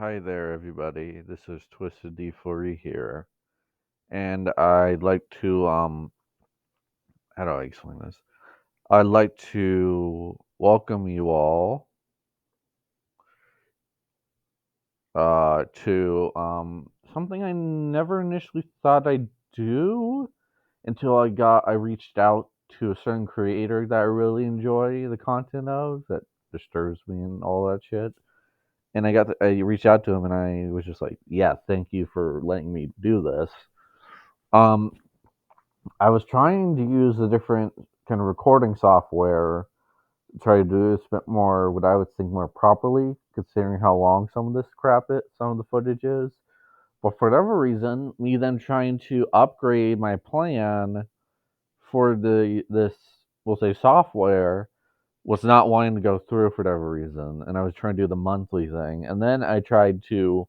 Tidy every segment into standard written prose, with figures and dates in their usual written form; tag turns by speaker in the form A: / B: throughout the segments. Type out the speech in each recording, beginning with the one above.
A: Hi there, everybody. This is Twisted D4E here, and I'd like to how do I explain this? I'd like to welcome you all to something I never initially thought I'd do until I reached out to a certain creator that I really enjoy the content of that disturbs me and all that shit. And I reached out to him and I was just like, yeah, thank you for letting me do this. Um, I was trying to use a different kind of recording software to try to do this a bit more, what I would think more properly, considering how long some of the footage is. But for whatever reason, me then trying to upgrade my plan for this we'll say software was not wanting to go through for whatever reason, and I was trying to do the monthly thing, and then I tried to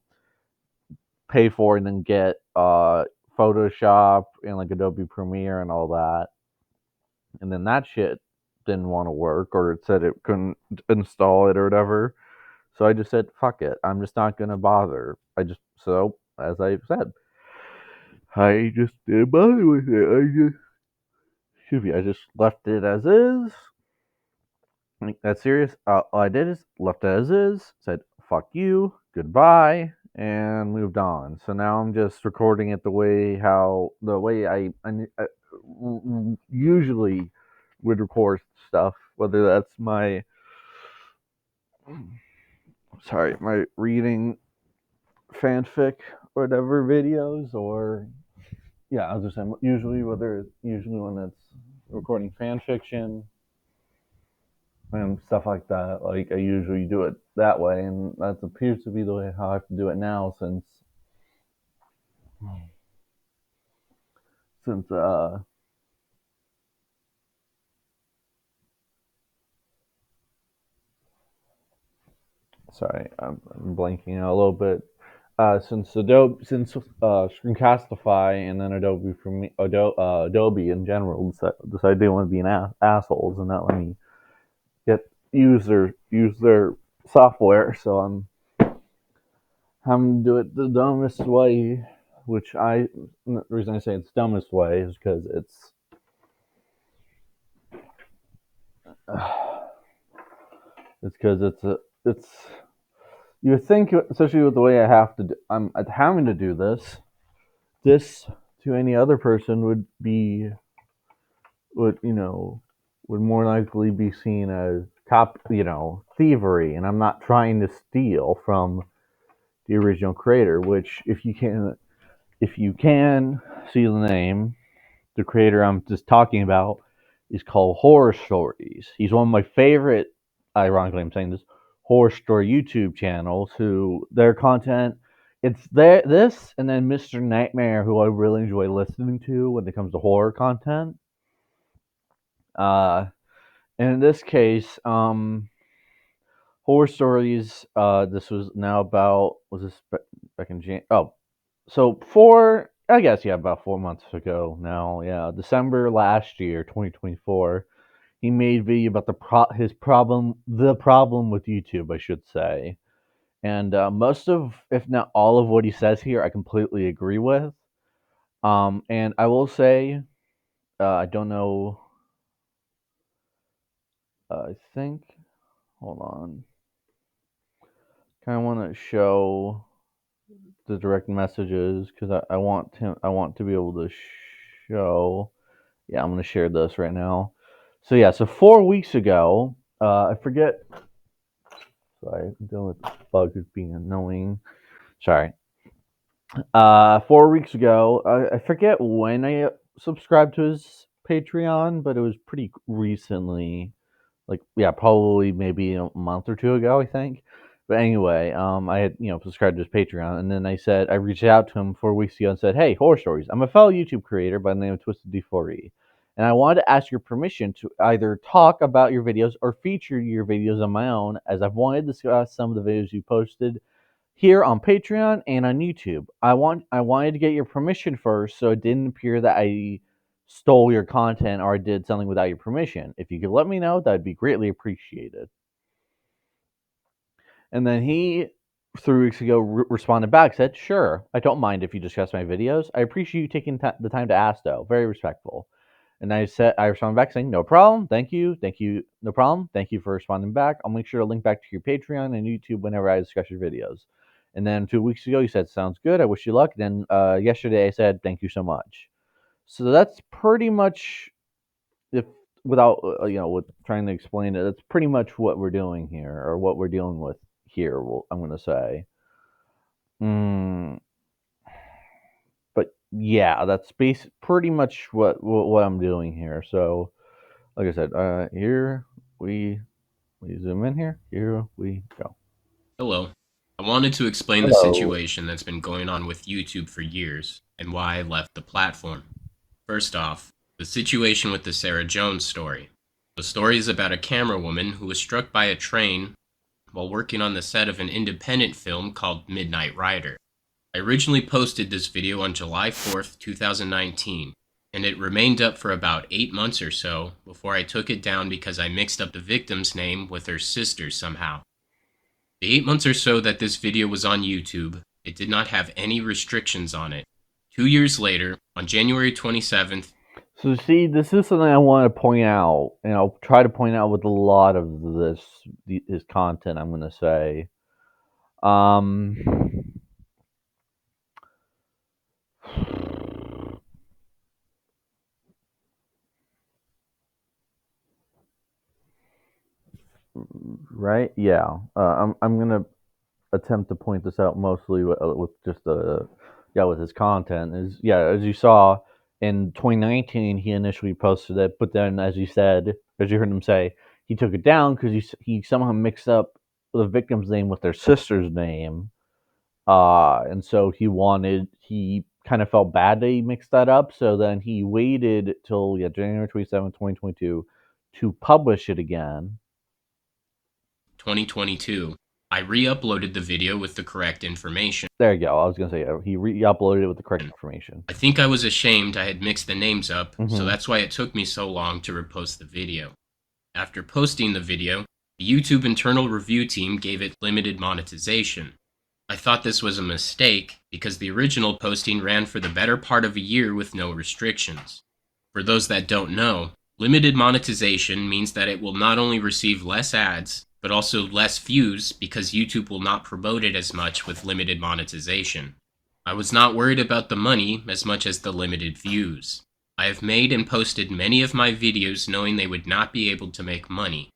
A: pay for it and then get Photoshop and like Adobe Premiere and all that, and then that shit didn't want to work, or it said it couldn't install it or whatever. So I just said, fuck it. I'm just not gonna bother. As I said, I just didn't bother with it. I just left it as is. Like, that's serious. All I did is left it as is, said, fuck you, goodbye, and moved on. So now I'm just recording it the way I usually would record stuff, whether that's my reading fanfic or whatever videos, or yeah, I was just saying usually when it's recording fan fiction and stuff like that, like I usually do it that way, and that appears to be the way how I have to do it now since sorry, I'm blanking out a little bit. Since Screencastify and then Adobe in general decided they want to be assholes and not let me use their software, so I'm having to do it the dumbest way. The reason I say it's dumbest way is because it's because it's you would think, especially with the way I'm having to do this to any other person would would more likely be seen as thievery, and I'm not trying to steal from the original creator. Which, if you can see the name, the creator I'm just talking about is called Horror Stories. He's one of my favorite. Ironically, I'm saying this horror story YouTube channels. Who their content, this and then Mr. Nightmare, who I really enjoy listening to when it comes to horror content. Uh, and in this case, Horror Stories. This was now about was this back in Jan? Oh, so I guess yeah, about 4 months ago now. Yeah, December last year, 2024. He made video about the problem with YouTube, I should say. And most of, if not all of what he says here, I completely agree with. And I will say, I don't know. I think. Hold on. Kind of want to show the direct messages because I want him. I want to be able to show. Yeah, I'm gonna share this right now. So yeah, so 4 weeks ago, I forget. Sorry, I'm dealing with this bug is being annoying. Sorry. 4 weeks ago, I forget when I subscribed to his Patreon, but it was pretty recently. Like, yeah, probably maybe a month or two ago, I think. But anyway, I had subscribed to his Patreon, and then I reached out to him 4 weeks ago and said, "Hey, horror stories. I'm a fellow YouTube creator by the name of Twisted D4E, and I wanted to ask your permission to either talk about your videos or feature your videos on my own, as I've wanted to discuss some of the videos you posted here on Patreon and on YouTube. I wanted to get your permission first, so it didn't appear that I stole your content or I did something without your permission. If you could let me know, that'd be greatly appreciated." And then he 3 weeks ago responded back, said, "Sure, I don't mind if you discuss my videos. I appreciate you taking the time to ask, though. Very respectful." And I responded back saying, "No problem. Thank you. No problem. Thank you for responding back. I'll make sure to link back to your Patreon and YouTube whenever I discuss your videos." And then 2 weeks ago, you said, "Sounds good. I wish you luck." Then yesterday, I said, "Thank you so much." So that's pretty much, if without with trying to explain it, that's pretty much what we're doing here, or what we're dealing with here. Well, I'm going to say. Mm, but yeah, that's pretty much what I'm doing here. So, like I said, here we we zoom in here. Here we go.
B: Hello. I wanted to explain the
A: Hello.
B: situation that's been going on with YouTube for years and why I left the platform. First off, the situation with the Sarah Jones story. The story is about a camera woman who was struck by a train while working on the set of an independent film called Midnight Rider. I originally posted this video on July 4th, 2019, and it remained up for about 8 months or so before I took it down because I mixed up the victim's name with her sister's somehow. The 8 months or so that this video was on YouTube, it did not have any restrictions on it. 2 years later, on January 27th,
A: So see, this is something I want to point out, and I'll try to point out with a lot of his content. I'm going to say, um, right? Yeah, I'm gonna attempt to point this out mostly with just with his content. Is, yeah, as you saw in 2019, he initially posted it, but then, as you said, as you heard him say, he took it down because he somehow mixed up the victim's name with their sister's name, and so he kind of felt bad that he mixed that up. So then he waited till, yeah, January 27th, 2022, to publish it again.
B: 2022, I re-uploaded the video with the correct information.
A: There you go. I was gonna say, he re-uploaded it with the correct information.
B: I think I was ashamed I had mixed the names up, so
A: Hmm.
B: that's why it took me so long to repost the video. After posting the video, the YouTube internal review team gave it limited monetization. I thought this was a mistake because the original posting ran for the better part of a year with no restrictions. For those that don't know, limited monetization means that it will not only receive less ads, but also less views because YouTube will not promote it as much with limited monetization. I was not worried about the money as much as the limited views. I have made and posted many of my videos knowing they would not be able to make money.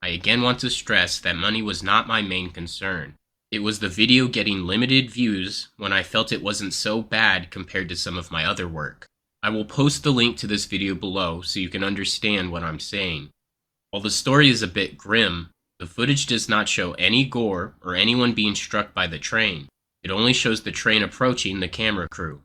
B: I again want to stress that money was not my main concern. It was the video getting limited views when I felt it wasn't so bad compared to some of my other work. I will post the link to this video below so you can understand what I'm saying. While the story is a bit grim, the footage does not show any gore or anyone being struck by the train. It only shows the train approaching the camera crew.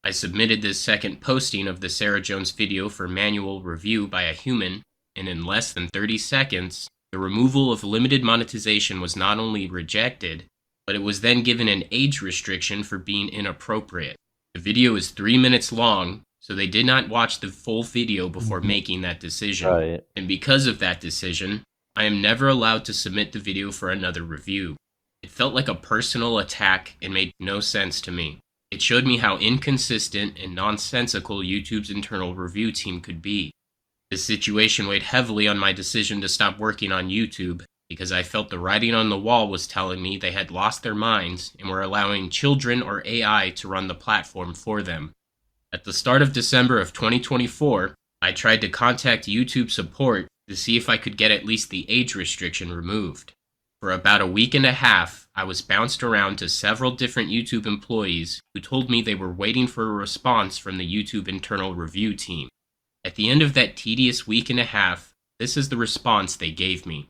B: I submitted this second posting of the Sarah Jones video for manual review by a human, and in less than 30 seconds, the removal of limited monetization was not only rejected, but it was then given an age restriction for being inappropriate. The video is 3 minutes long, so they did not watch the full video before
A: Hmm.
B: making that decision.
A: Right.
B: And because of that decision, I am never allowed to submit the video for another review. It felt like a personal attack and made no sense to me. It showed me how inconsistent and nonsensical YouTube's internal review team could be. This situation weighed heavily on my decision to stop working on YouTube because I felt the writing on the wall was telling me they had lost their minds and were allowing children or AI to run the platform for them. At the start of December of 2024, I tried to contact YouTube support to see if I could get at least the age restriction removed. For about a week and a half, I was bounced around to several different YouTube employees who told me they were waiting for a response from the YouTube internal review team. At the end of that tedious week and a half, this is the response they gave me.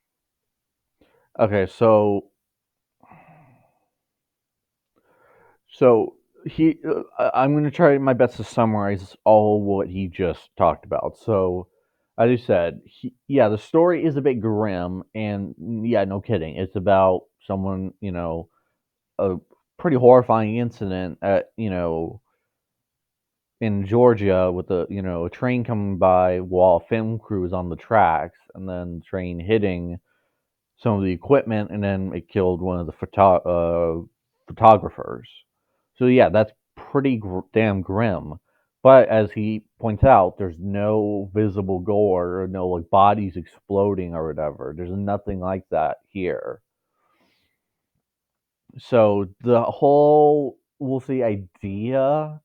A: Okay. So he, I'm going to try my best to summarize all what he just talked about. So, as you said, yeah, the story is a bit grim, and yeah, no kidding. It's about someone, a pretty horrifying incident at, in Georgia, with a train coming by while a film crew is on the tracks, and then train hitting some of the equipment, and then it killed one of the photographers. So yeah, that's pretty damn grim. But as he points out, there's no visible gore or no like bodies exploding or whatever. There's nothing like that here. So the whole we'll see idea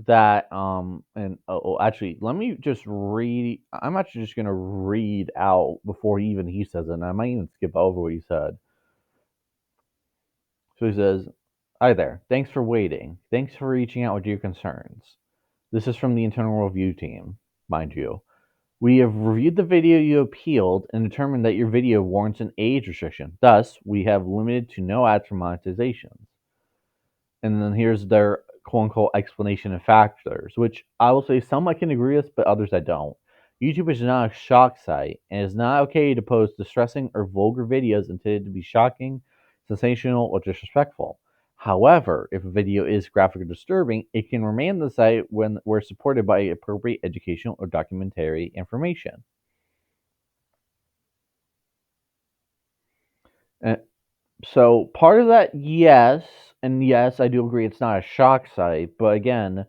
A: that and actually let me just read. I'm actually just gonna read out before even he says it, and I might even skip over what he said. So he says, "Hi there, thanks for waiting, thanks for reaching out with your concerns. This is from the internal review team, mind you. We have reviewed the video you appealed and determined that your video warrants an age restriction. Thus, we have limited to no ads for monetizations." And then here's their quote unquote explanation and factors, which I will say some I can agree with, but others I don't. YouTube is not a shock site, and it's not okay to post distressing or vulgar videos intended to be shocking, sensational, or disrespectful. However, if a video is graphic or disturbing, it can remain on the site when we're supported by appropriate educational or documentary information. And so part of that, yes, and yes, I do agree it's not a shock site, but again,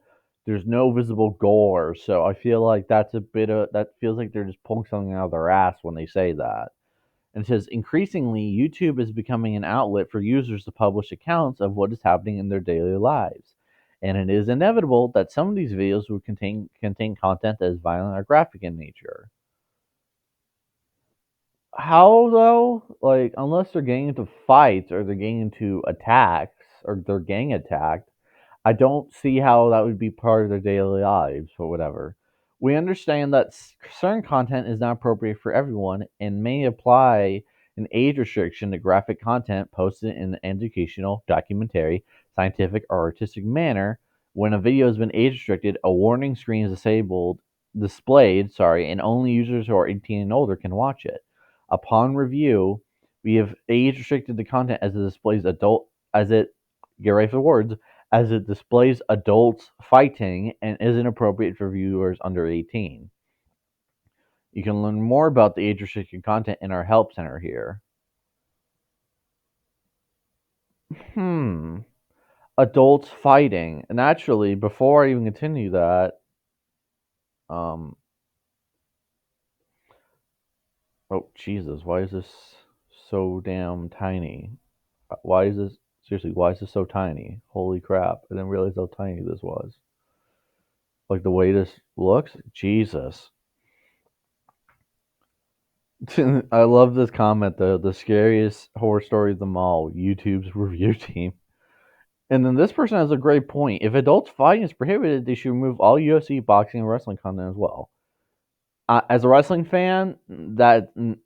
A: there's no visible gore, so I feel like that's a bit of that feels like they're just pulling something out of their ass when they say that. And it says increasingly, YouTube is becoming an outlet for users to publish accounts of what is happening in their daily lives. And it is inevitable that some of these videos will contain content that is violent or graphic in nature. How though? Like, unless they're getting into fights or they're getting into attacks or they're gang attacked, I don't see how that would be part of their daily lives or whatever. We understand that certain content is not appropriate for everyone and may apply an age restriction to graphic content posted in an educational, documentary, scientific, or artistic manner. When a video has been age restricted, a warning screen is displayed, and only users who are 18 and older can watch it. Upon review, we have age restricted the content as it displays adult as it get ready for the words as it displays adults fighting and isn't appropriate for viewers under 18. You can learn more about the age restricted content in our help center here. Hmm. Adults fighting. And actually, before I even continue that, um oh Jesus, why is this so damn tiny? Why is this seriously, why is this so tiny? Holy crap. I didn't realize how tiny this was. Like the way this looks? Jesus. I love this comment though. The scariest horror story of them all, YouTube's review team. And then this person has a great point. If adults fighting is prohibited, they should remove all UFC, boxing, and wrestling content as well. As a wrestling fan,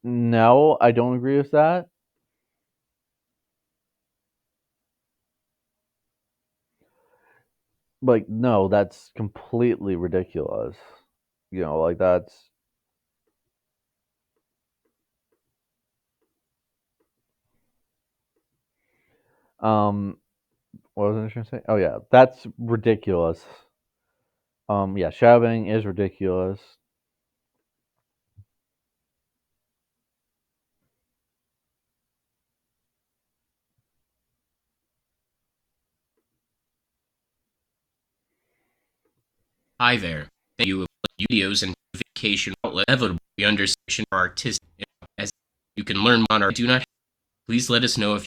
A: no, I don't agree with that. Like, no, that's completely ridiculous. Like that's um. What was I trying to say? Oh yeah, that's ridiculous. Yeah, shouting is ridiculous.
B: Hi there. Thank you. Videos and notification outlet inevitably understation for artistic as you can learn on our do not please let us know if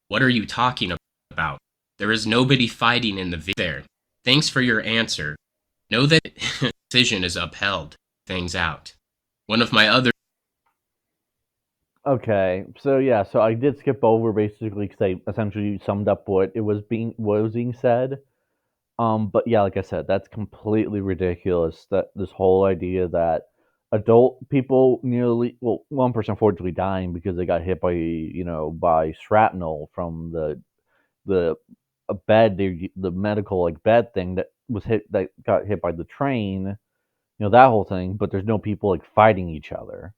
B: what are you talking about? There is nobody fighting in the video there. Thanks for your answer. Know that decision is upheld. Things out. One of my other
A: Okay, so yeah, so I did skip over basically because I essentially summed up what was being said. But yeah, like I said, that's completely ridiculous. That this whole idea that adult people nearly, well, one person unfortunately dying because they got hit by shrapnel from the a bed, the medical like bed thing that got hit by the train. That whole thing. But there's no people like fighting each other.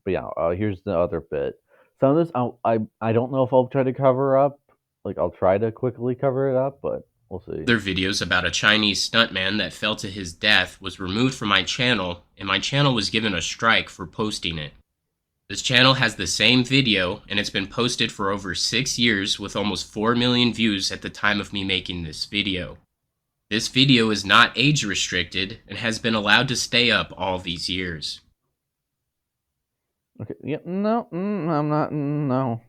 A: But yeah, here's the other bit. Some of this I don't know if I'll try to cover up. Like I'll try to quickly cover it up, but we'll see.
B: other videos about a Chinese stuntman that fell to his death was removed from my channel, and my channel was given a strike for posting it. This channel has the same video and it's been posted for over 6 years with almost 4 million views at the time of me making this video. This video is not age restricted and has been allowed to stay up all these years.
A: Okay, yeah, no, I'm not, no.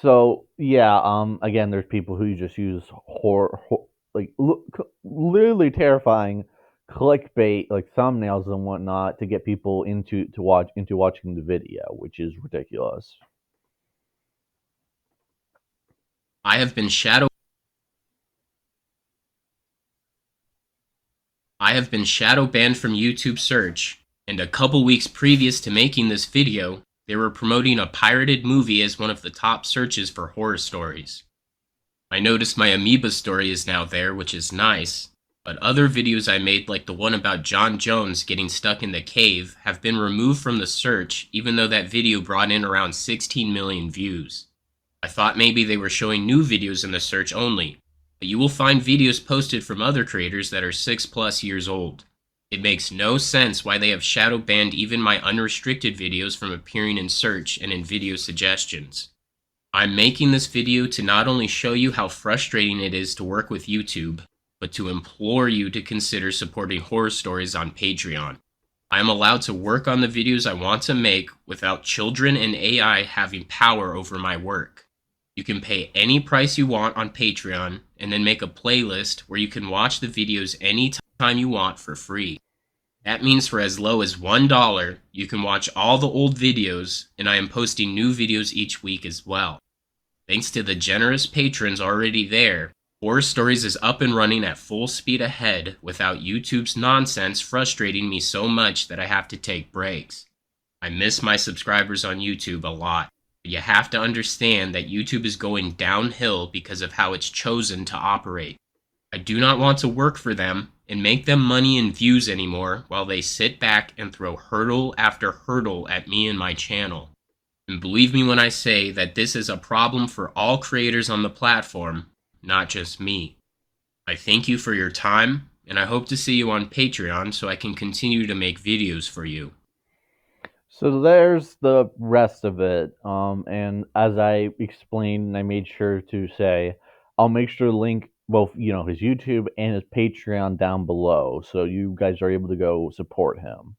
A: So yeah, again, there's people who just use like literally terrifying clickbait, like thumbnails and whatnot, to get people into watching the video, which is ridiculous.
B: I have been shadow banned from YouTube search, and a couple weeks previous to making this video, they were promoting a pirated movie as one of the top searches for horror stories. I noticed my amoeba story is now there, which is nice, but other videos I made, like the one about John Jones getting stuck in the cave, have been removed from the search even though that video brought in around 16 million views. I thought maybe they were showing new videos in the search only, but you will find videos posted from other creators that are 6+ years old. It makes no sense why they have shadow banned even my unrestricted videos from appearing in search and in video suggestions. I'm making this video to not only show you how frustrating it is to work with YouTube, but to implore you to consider supporting horror stories on Patreon. I am allowed to work on the videos I want to make without children and AI having power over my work. You can pay any price you want on Patreon and then make a playlist where you can watch the videos anytime you want for free. That means for as low as $1, you can watch all the old videos, and I am posting new videos each week as well. Thanks to the generous patrons already there, Horror Stories is up and running at full speed ahead without YouTube's nonsense frustrating me so much that I have to take breaks. I miss my subscribers on YouTube a lot, but you have to understand that YouTube is going downhill because of how it's chosen to operate. I do not want to work for them and make them money and views anymore while they sit back and throw hurdle after hurdle at me and my channel. And believe me when I say that this is a problem for all creators on the platform, not just me. I thank you for your time, and I hope to see you on Patreon so I can continue to make videos for you.
A: So there's the rest of it. And as I explained, I made sure to say I'll make sure to link both, his YouTube and his Patreon down below, so you guys are able to go support him.